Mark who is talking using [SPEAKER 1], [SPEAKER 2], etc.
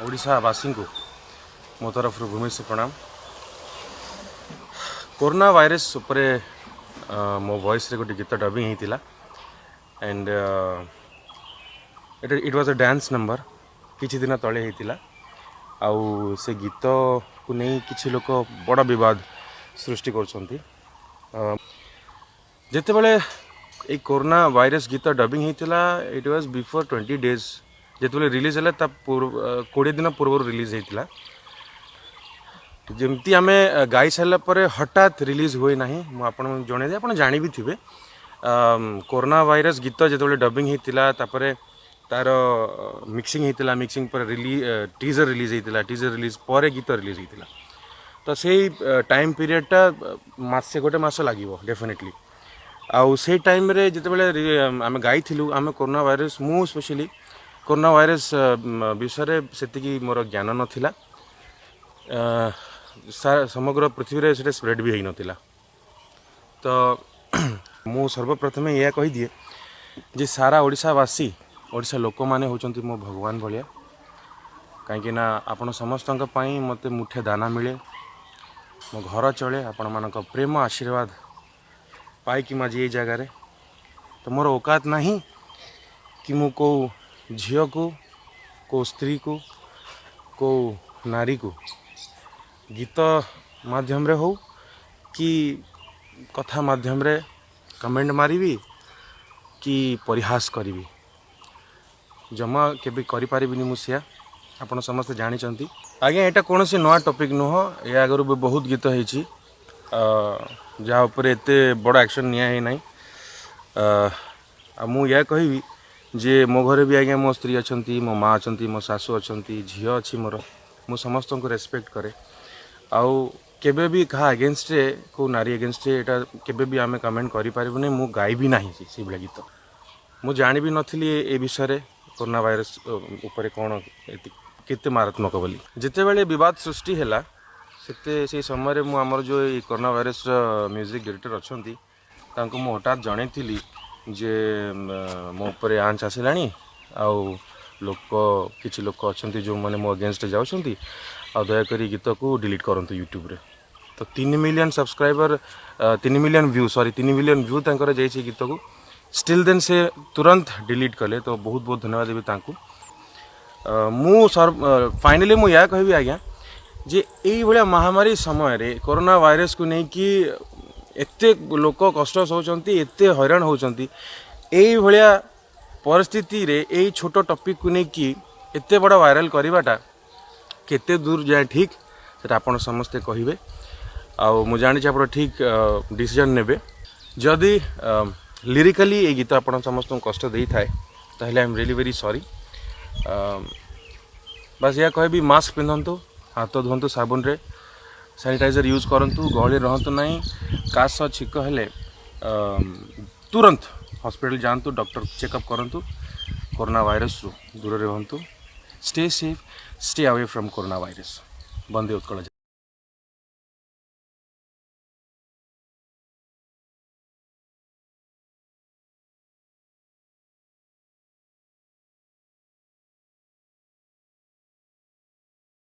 [SPEAKER 1] ओडिशावासी को मो तरफ भूमिष्ठ प्रणाम। कोरोना वायरस उपरे मो वॉइस रे गोटे गीत डबिंग होता and it was a dance number किछि दिन तले होता आउ से गीत को नहीं किछि लोक बड़ विवाद सृष्टि करछंती। जेते बेले ए कोरोना वायरस गीत डबिंग होता इट वाज बिफोर 20 डेज जेते रिलीज है 20 दिन पूर्व रिलीज होता जमती आम गाई सारापर हठात रिलीज हुए ना मुझे जन आप जानी भी थे कोरोना वायरस गीत जो डबिंग होता तार मिक्सिंग होता मिक्सिंग पर टीजर रिलीज होता टीजर रिलीज पर गीत रिलीज होता तो से टाइम पीरियडटा मसे गोटे मस लगे डेफिनेटली आउ से टाइम रे जिते बड़े आम गाई आम कोरोना वायरस मु स्पेशली कोरोना वायरस विषय से मोर ज्ञान नाला समग्र पृथ्वी रे से स्प्रेड भी होई नथिला तो मु सर्वप्रथमे यह कही दिए जे सारा ओडिशावासी ओडिशा लोक माने होचंती मो भगवान भलिया कहीं ना आपण समस्त मते मुठे दाना मिले मो घर चले आपण मानक प्रेम आशीर्वाद पाई कि माजी ये जगह रे तो मोर औकात नहीं कि मु को झियो को स्त्री को नारी को गीत माध्यम रे हो कि कथा माध्यम रे कमेंट मारिबी कि परिहास करी जमा केबे करि पारिबिनी मुसिया आपण समस्त जानी चंती आगे एटा कोनोसी नवा टॉपिक नुह या आगरु बहुत गीत होईची जहाँ ऊपर एते बड़ एक्शन निया है नहीं मु या कहबी जे मो घरे भी आज्ञा मो स्त्री अच्छी मो माँ अच्छा मो सासू अच्छा झील अच्छी मोर मु समस्त को रेस्पेक्ट करे आउ केबे भी कहा अगेंस्ट को नारी अगेंस्ट एटा केबे भी आमे कमेंट करि पारिबुनी मु गाई भी नाही से बेला गीत मु जानि भी नथिली ए विषय रे कोरोना वायरस ऊपर कौन केते मारात्मक बोली जिते बेले विवाद सृष्टि हैला से समय मु आमर जो कोरोना वायरस म्यूजिक डायरेक्टर अच्छी तांको मु हठात जणैथिली जे मो ऊपर आंच आसिलानी आउ लोक किछि लोक अच्छे जो मैंने मो अगेंस्ट जाउछंती आ दयाकोरी गीत को डिलीट करंतु यूट्यूब रे तो 3 million subscriber 3 million view 3 million view तांकर जाइछि गीत को स्टिल देन से तुरंत डिलीट कले तो बहुत बहुत धन्यवाद देबी तांको मु फाइनली मु या कहबी आज्ञा जे एई भलिया महामारी समय रे कोरोना वायरस को नहीं कि एते लोक कष्ट होचंती एते हैरान होचंती एई भलिया परिस्थिति रे एई छोटो टॉपिक को नहीं कि एते बड़ा वायरल करवाटा केते दूर जाए ठीक से आपण समस्ते कहिबे आउ मु जानि आप ठीक डिसीजन नेबे जदि लिरिकली ए गीत आपण समस्त कष्ट देई थाए ताहले I am really very sorry बस या कहबी मास्क पिंधंतु हाथ धोतु साबुन रे सैनिटाइजर यूज करंतु गहली रहंतु नहीं काश छिक हेले तुरंत हॉस्पिटल जातु डॉक्टर चेकअप करंतु कोरोना वायरस दूर रहंतु stay safe stay away from corona virus बंदे उत्कल।